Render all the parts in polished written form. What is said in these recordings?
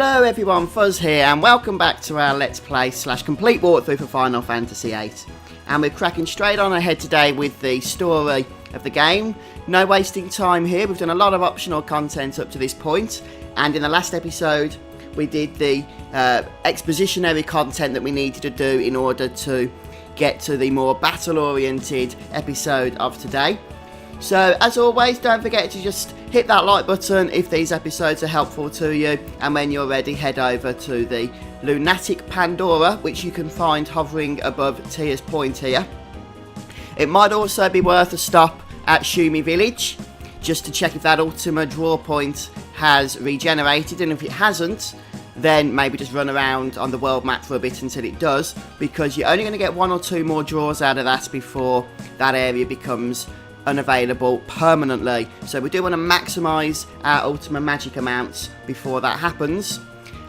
Hello everyone, Fuzz here, and welcome back to our Let's Play / complete walkthrough for Final Fantasy VIII. And we're cracking straight on ahead today with the story of the game. No wasting time here, we've done a lot of optional content up to this point, and in the last episode we did the expositionary content that we needed to do in order to get to the more battle-oriented episode of today. So, as always, don't forget to just hit that like button if these episodes are helpful to you, and when you're ready, head over to the Lunatic Pandora, which you can find hovering above Tia's point here. It might also be worth a stop at Shumi Village, just to check if that Ultima draw point has regenerated, and if it hasn't, then maybe just run around on the world map for a bit until it does, because you're only going to get 1 or 2 more draws out of that before that area becomes unavailable permanently. So we do want to maximise our Ultima magic amounts before that happens.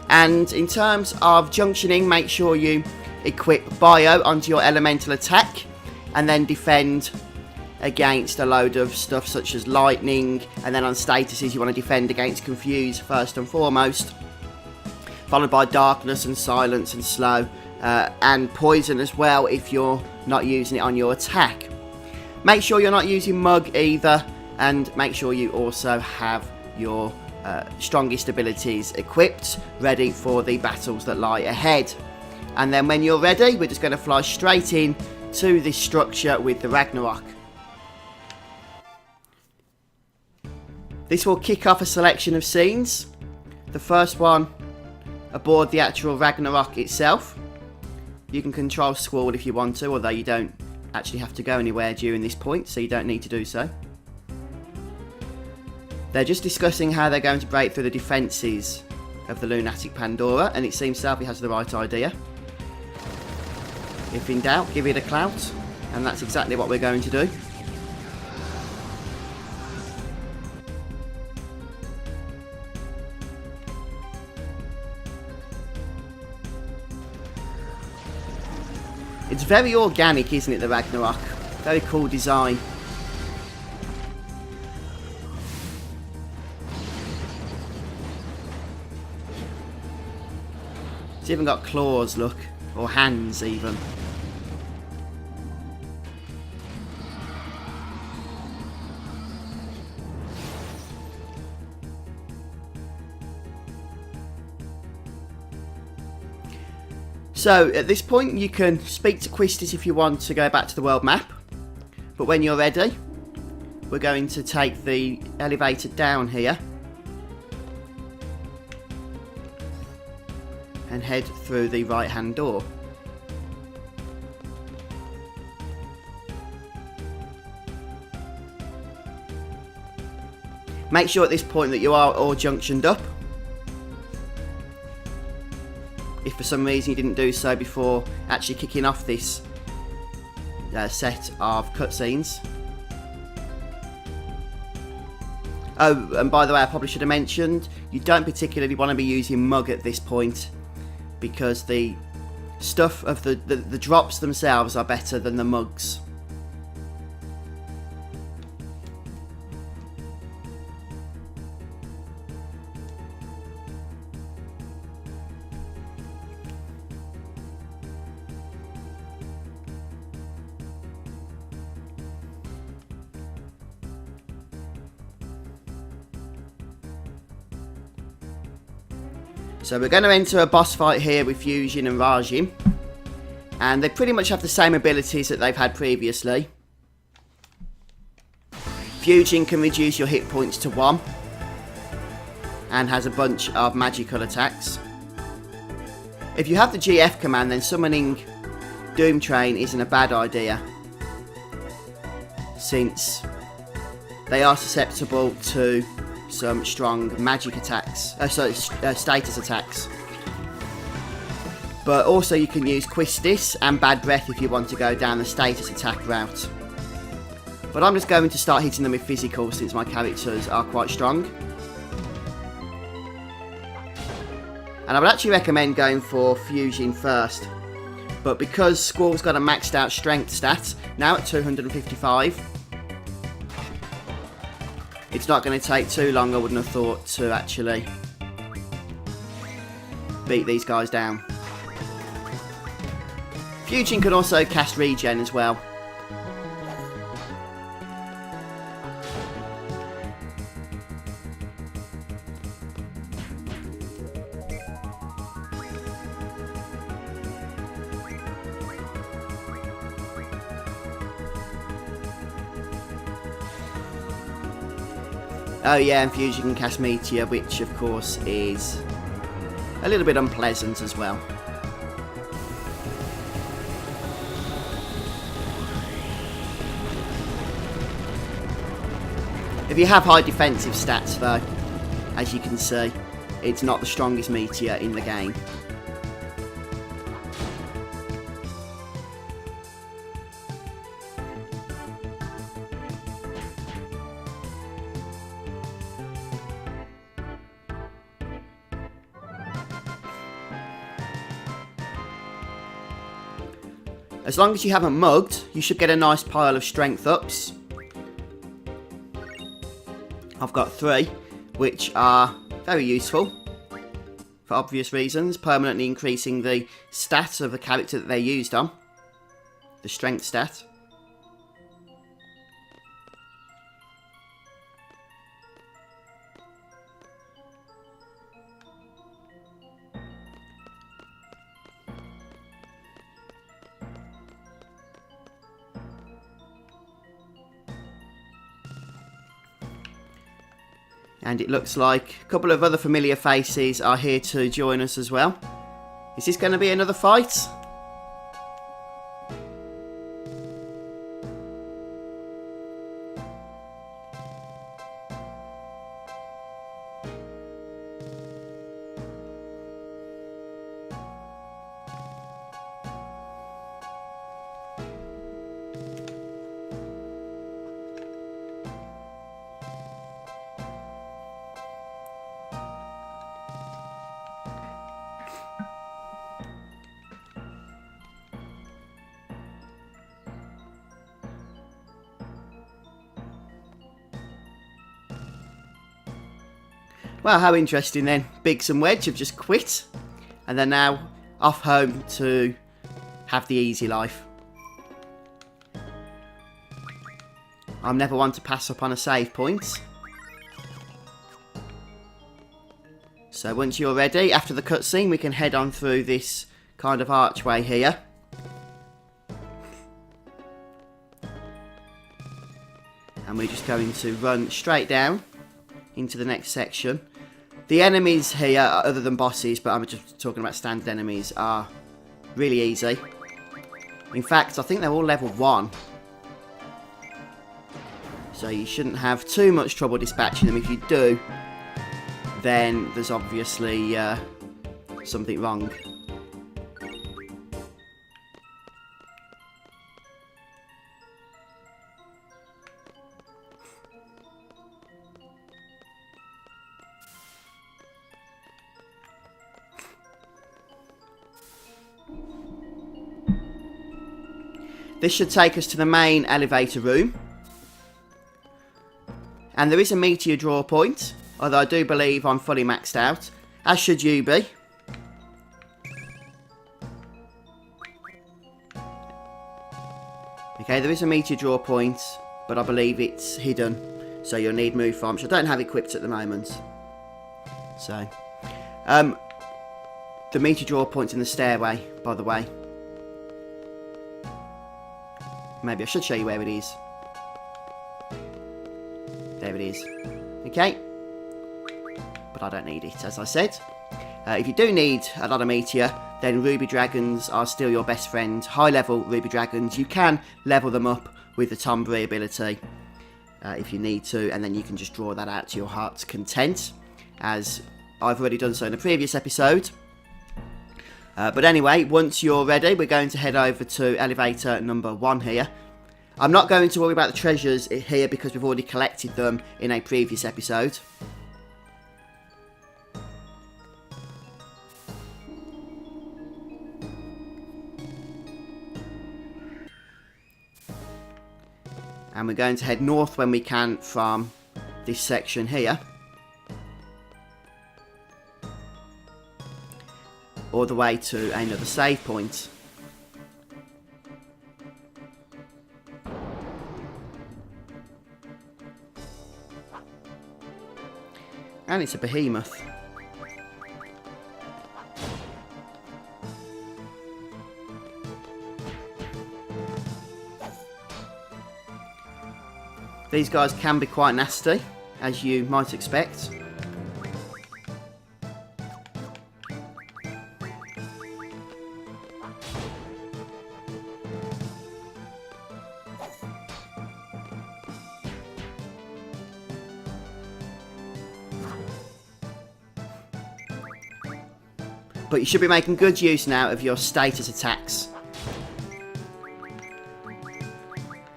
And in terms of junctioning, make sure you equip Bio onto your elemental attack and then defend against a load of stuff such as lightning, and then on statuses you want to defend against Confuse first and foremost, followed by darkness and silence and slow, and poison as well if you're not using it on your attack. Make sure you're not using Mug either, and make sure you also have your strongest abilities equipped, ready for the battles that lie ahead. And then when you're ready, we're just going to fly straight in to this structure with the Ragnarok. This will kick off a selection of scenes. The first one aboard the actual Ragnarok itself. You can control Squall if you want to, although you don't actually have to go anywhere during this point, so you don't need to do so. They're just discussing how they're going to break through the defences of the Lunatic Pandora, and it seems Selby has the right idea. If in doubt, give it a clout, and that's exactly what we're going to do. It's very organic, isn't it, the Ragnarok? Very cool design. It's even got claws, look. Or hands, even. So, at this point, you can speak to Quistis if you want to go back to the world map. But when you're ready, we're going to take the elevator down here and head through the right-hand door. Make sure at this point that you are all junctioned up. If for some reason you didn't do so before actually kicking off this set of cutscenes. Oh, and by the way, I probably should have mentioned, you don't particularly want to be using Mug at this point, because the stuff of the drops themselves are better than the mugs. So we're going to enter a boss fight here with Fusion and Rajim, and they pretty much have the same abilities that they've had previously. Fusion can reduce your hit points to 1 and has a bunch of magical attacks. If you have the GF command, then summoning Doom Train isn't a bad idea, since they are susceptible to some strong magic attacks, status attacks. But also you can use Quistis and Bad Breath if you want to go down the status attack route. But I'm just going to start hitting them with physical, since my characters are quite strong. And I would actually recommend going for Fusion first. But because Squall's got a maxed out strength stat, now at 255, it's not going to take too long, I wouldn't have thought, to actually beat these guys down. Fuging can also cast regen as well. Oh yeah, and Fusion can cast Meteor, which of course is a little bit unpleasant as well. If you have high defensive stats though, as you can see, it's not the strongest Meteor in the game. As long as you haven't mugged, you should get a nice pile of strength ups. I've got 3, which are very useful for obvious reasons, permanently increasing the stat of the character that they're used on, the strength stat. And it looks like a couple of other familiar faces are here to join us as well. Is this going to be another fight? Well, how interesting then. Biggs and Wedge have just quit, and they're now off home to have the easy life. I'm never one to pass up on a save point. So once you're ready, after the cutscene, we can head on through this kind of archway here. And we're just going to run straight down into the next section. The enemies here, other than bosses, but I'm just talking about standard enemies, are really easy. In fact, I think they're all level 1. So you shouldn't have too much trouble dispatching them. If you do, then there's obviously something wrong. This should take us to the main elevator room. And there is a meteor draw point, although I do believe I'm fully maxed out, as should you be. Okay, there is a meteor draw point, but I believe it's hidden, so you'll need move from, which I don't have equipped at the moment. So, the meteor draw point's in the stairway, by the way. Maybe I should show you where it is. There it is. Okay. But I don't need it, as I said. If you do need a lot of meteor, then ruby dragons are still your best friend. High level ruby dragons. You can level them up with the Tombury ability if you need to, and then you can just draw that out to your heart's content, as I've already done so in a previous episode. But anyway, once you're ready, we're going to head over to elevator number 1 here. I'm not going to worry about the treasures here because we've already collected them in a previous episode. And we're going to head north when we can from this section here. all the way to another save point. And it's a behemoth. These guys can be quite nasty, as you might expect. But you should be making good use now of your status attacks.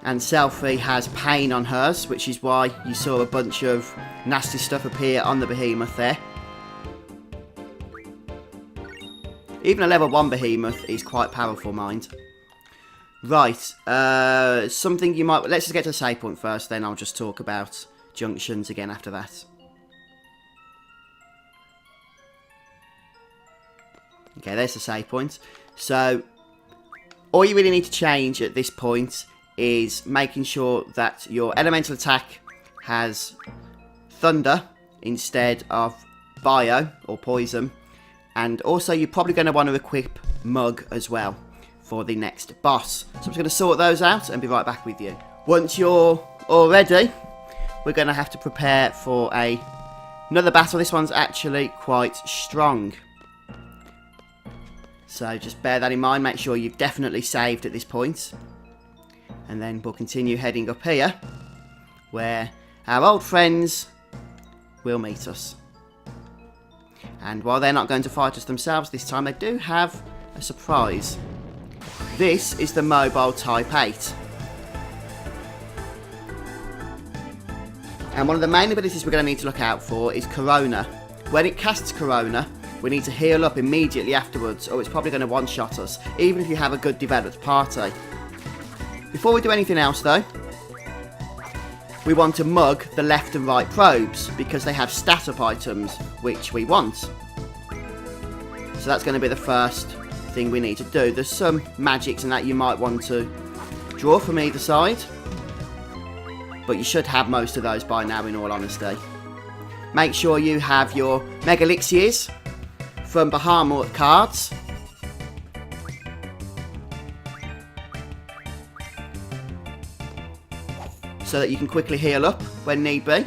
And Selfie has pain on hers, which is why you saw a bunch of nasty stuff appear on the behemoth there. Even a level 1 behemoth is quite powerful, mind. Right, something you might... Let's just get to the save point first, then I'll just talk about junctions again after that. Okay, there's the save point. So, all you really need to change at this point is making sure that your elemental attack has thunder instead of bio or poison. And also you're probably going to want to equip Mug as well for the next boss. So I'm just going to sort those out and be right back with you. Once you're all ready, we're going to have to prepare for another battle. This one's actually quite strong. So just bear that in mind, make sure you've definitely saved at this point. And then we'll continue heading up here, where our old friends will meet us. And while they're not going to fight us themselves this time, they do have a surprise. This is the mobile Type 8. And one of the main abilities we're going to need to look out for is Corona. When it casts Corona, we need to heal up immediately afterwards, or it's probably going to one-shot us, even if you have a good developed party. Before we do anything else though, we want to mug the left and right probes, because they have stat up items, which we want. So that's going to be the first thing we need to do. There's some magics and that you might want to draw from either side, but you should have most of those by now in all honesty. Make sure you have your Mega Elixirs from Bahamut cards. So that you can quickly heal up when need be.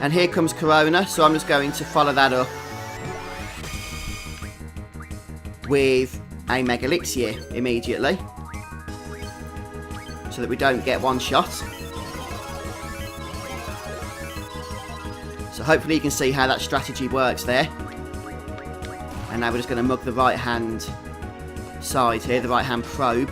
And here comes Corona, so I'm just going to follow that up with a Mega Elixir immediately, so that we don't get one shot. So hopefully you can see how that strategy works there. And now we're just going to mug the right hand side here, the right hand probe.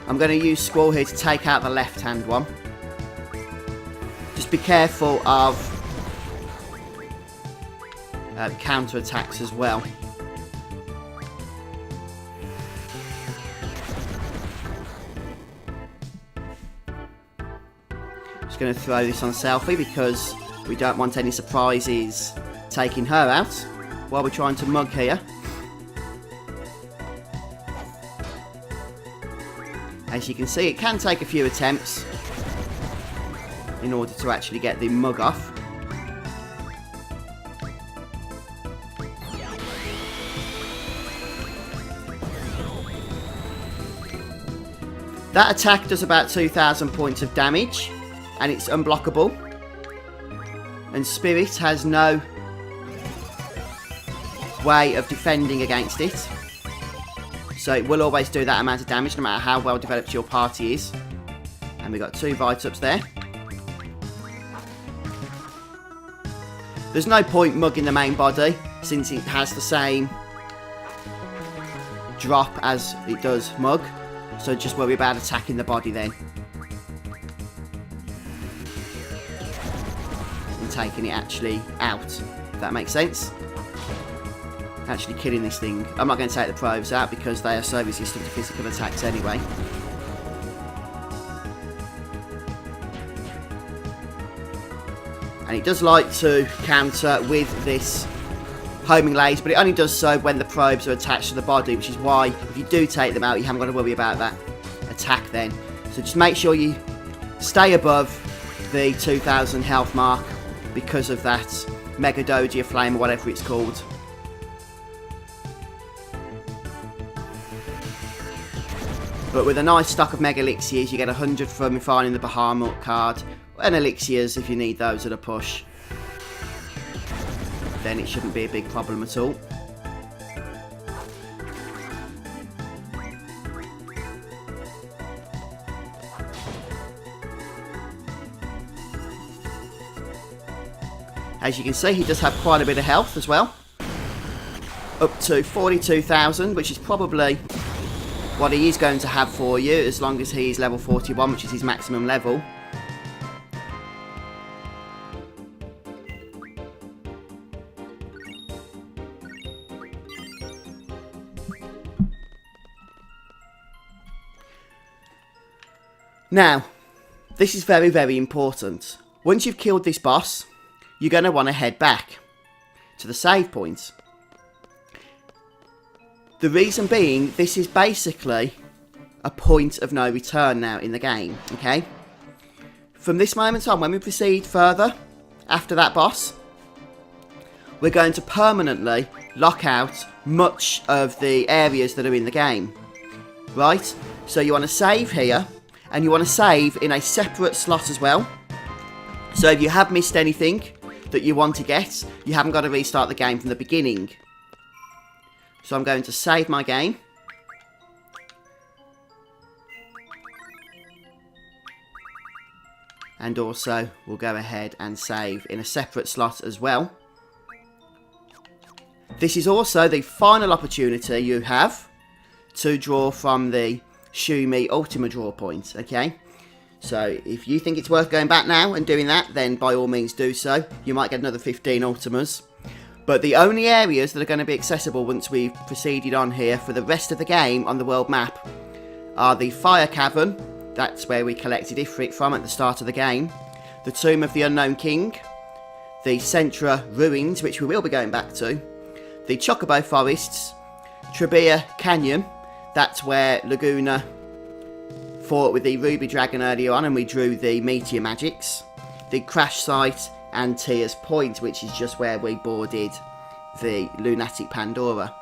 I'm going to use Squall here to take out the left hand one. Just be careful of counter attacks as well. Just going to throw this on Selfie because we don't want any surprises taking her out while we're trying to mug here. As you can see, it can take a few attempts in order to actually get the mug off. That attack does about 2,000 points of damage, and it's unblockable. And Spirit has no way of defending against it. So it will always do that amount of damage, no matter how well developed your party is. And we've got 2 Vite-Ups there. There's no point mugging the main body, since it has the same drop as it does mug. So just worry about attacking the body then. And taking it actually out. if that makes sense. Actually killing this thing. I'm not going to take the probes out because they are so resistant to physical attacks anyway. And it does like to counter with this homing laser, but it only does so when the probes are attached to the body, which is why if you do take them out, you haven't got to worry about that attack then. So just make sure you stay above the 2000 health mark because of that Mega Doji Flame or whatever it's called. But with a nice stock of Mega Elixirs, you get 100 from refining the Bahamut card, and Elixirs if you need those at a push. Then it shouldn't be a big problem at all. As you can see, he does have quite a bit of health as well. Up to 42,000, which is probably what he is going to have for you as long as he's level 41, which is his maximum level. Now, this is very, very important. Once you've killed this boss, you're going to want to head back to the save point. The reason being, this is basically a point of no return now in the game, okay? From this moment on, when we proceed further after that boss, we're going to permanently lock out much of the areas that are in the game, right? So you want to save here, and you want to save in a separate slot as well. So if you have missed anything that you want to get, you haven't got to restart the game from the beginning. So I'm going to save my game. And also, we'll go ahead and save in a separate slot as well. This is also the final opportunity you have to draw from the Shumi Ultima draw point, okay? So if you think it's worth going back now and doing that, then by all means do so. You might get another 15 Ultimas. But the only areas that are going to be accessible once we've proceeded on here for the rest of the game on the world map are the Fire Cavern, that's where we collected Ifrit from at the start of the game, the Tomb of the Unknown King, the Centra Ruins, which we will be going back to, the Chocobo Forests, Trebia Canyon, that's where Laguna fought with the Ruby Dragon earlier on and we drew the Meteor Magics, the Crash Site, and Tia's Point, which is just where we boarded the Lunatic Pandora.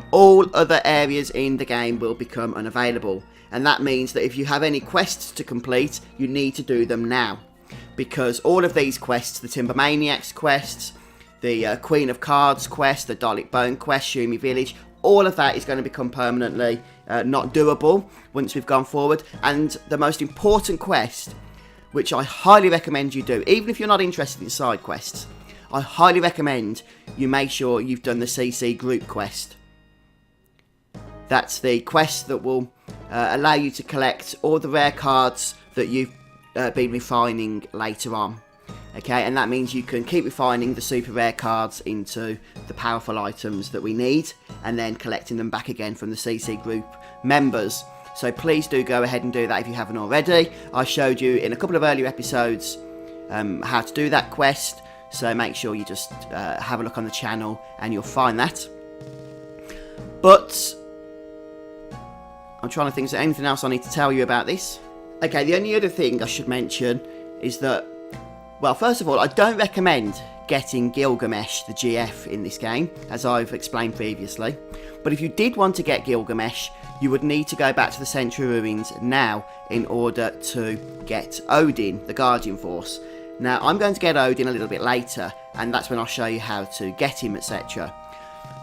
All other areas in the game will become unavailable, and that means that if you have any quests to complete, you need to do them now, because all of these quests, the Timber Maniacs quests, the Queen of Cards quest, the Dalek Bone quest, Shumi Village, all of that is going to become permanently not doable once we've gone forward. And the most important quest, which I highly recommend you do, even if you're not interested in side quests, I highly recommend you make sure you've done the CC group quest. That's the quest that will allow you to collect all the rare cards that you've been refining later on. Okay, and that means you can keep refining the super rare cards into the powerful items that we need, and then collecting them back again from the CC group members. So please do go ahead and do that if you haven't already. I showed you in a couple of earlier episodes how to do that quest, so make sure you just have a look on the channel and you'll find that. But I'm trying to think, is there anything else I need to tell you about this? Okay, the only other thing I should mention is that, well, first of all, I don't recommend getting Gilgamesh, the GF, in this game, as I've explained previously. But if you did want to get Gilgamesh, you would need to go back to the Central Ruins now in order to get Odin, the Guardian Force. Now, I'm going to get Odin a little bit later, and that's when I'll show you how to get him, etc.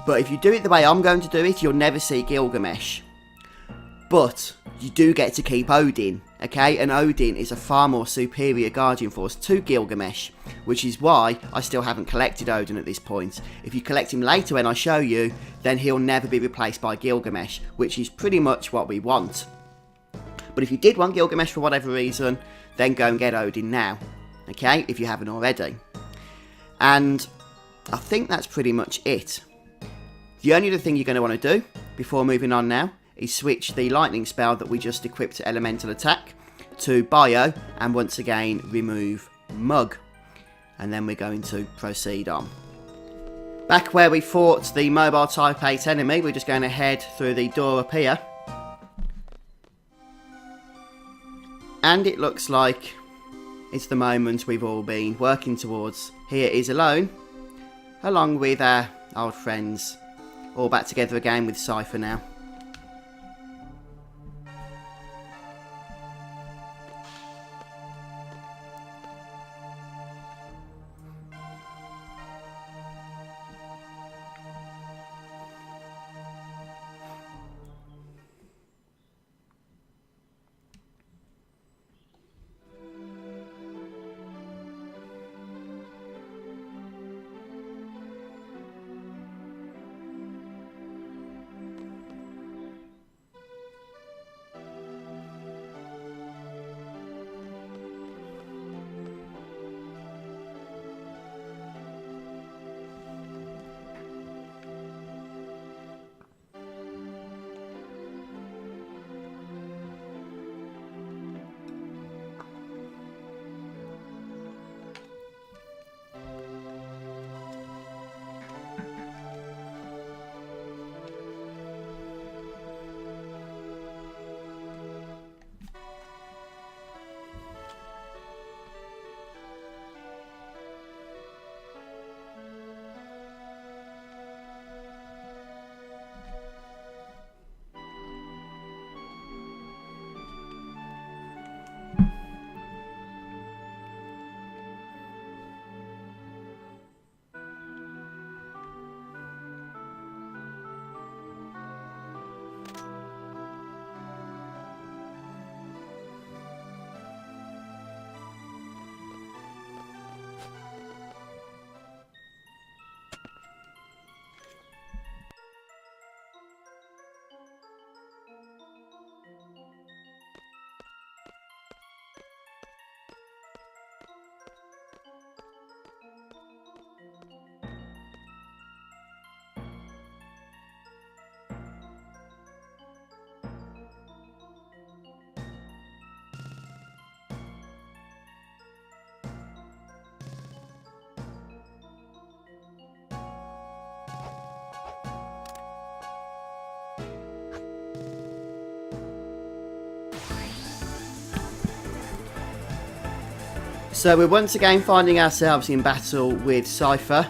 But if you do it the way I'm going to do it, you'll never see Gilgamesh. But you do get to keep Odin, okay? And Odin is a far more superior Guardian Force to Gilgamesh, which is why I still haven't collected Odin at this point. If you collect him later when I show you, then he'll never be replaced by Gilgamesh, which is pretty much what we want. But if you did want Gilgamesh for whatever reason, then go and get Odin now, okay? If you haven't already. And I think that's pretty much it. The only other thing you're going to want to do before moving on now is switch the lightning spell that we just equipped to elemental attack to bio and once again remove mug. And then we're going to proceed on. Back where we fought the mobile type 8 enemy, we're just going to head through the door up here. And it looks like it's the moment we've all been working towards. Here is Alone, along with our old friends, all back together again with Cypher now. So we're once again finding ourselves in battle with Cypher,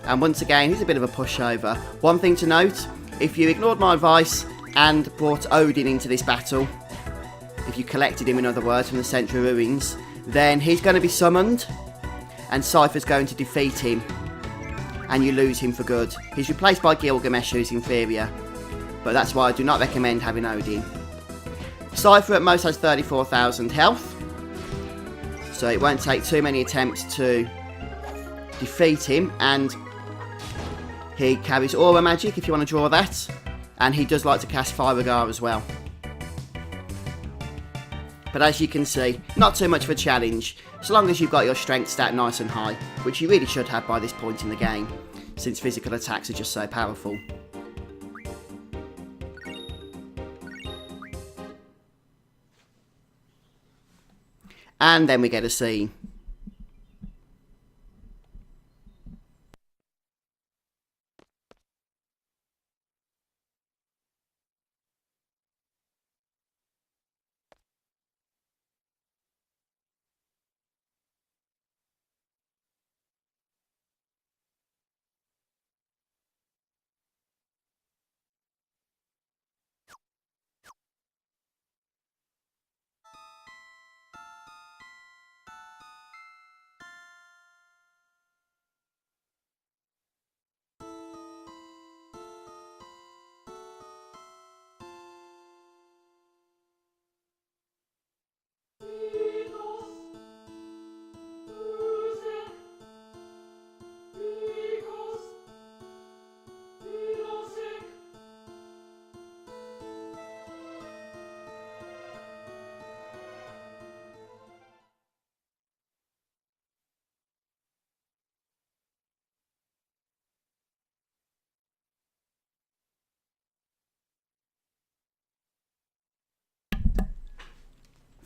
and once again he's a bit of a pushover. One thing to note, if you ignored my advice and brought Odin into this battle, if you collected him in other words from the Central Ruins, then he's going to be summoned and Cypher's going to defeat him and you lose him for good. He's replaced by Gilgamesh, who's inferior, but that's why I do not recommend having Odin. Cypher at most has 34,000 health, so it won't take too many attempts to defeat him, and he carries aura magic if you want to draw that, and he does like to cast Fire as well. But as you can see, not too much of a challenge, so long as you've got your strength stat nice and high, which you really should have by this point in the game, since physical attacks are just so powerful. And then we get a scene.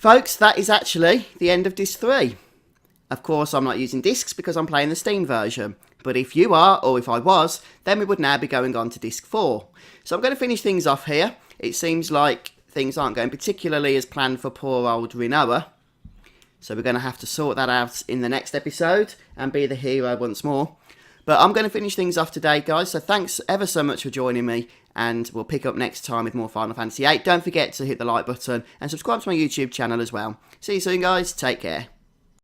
Folks, that is actually the end of disc 3. Of course, I'm not using discs because I'm playing the Steam version. But if you are, or if I was, then we would now be going on to disc 4. So I'm going to finish things off here. It seems like things aren't going particularly as planned for poor old Rinoa. So we're going to have to sort that out in the next episode and be the hero once more. But I'm going to finish things off today, guys. So thanks ever so much for joining me. And we'll pick up next time with more Final Fantasy VIII. Don't forget to hit the like button and subscribe to my YouTube channel as well. See you soon, guys. Take care.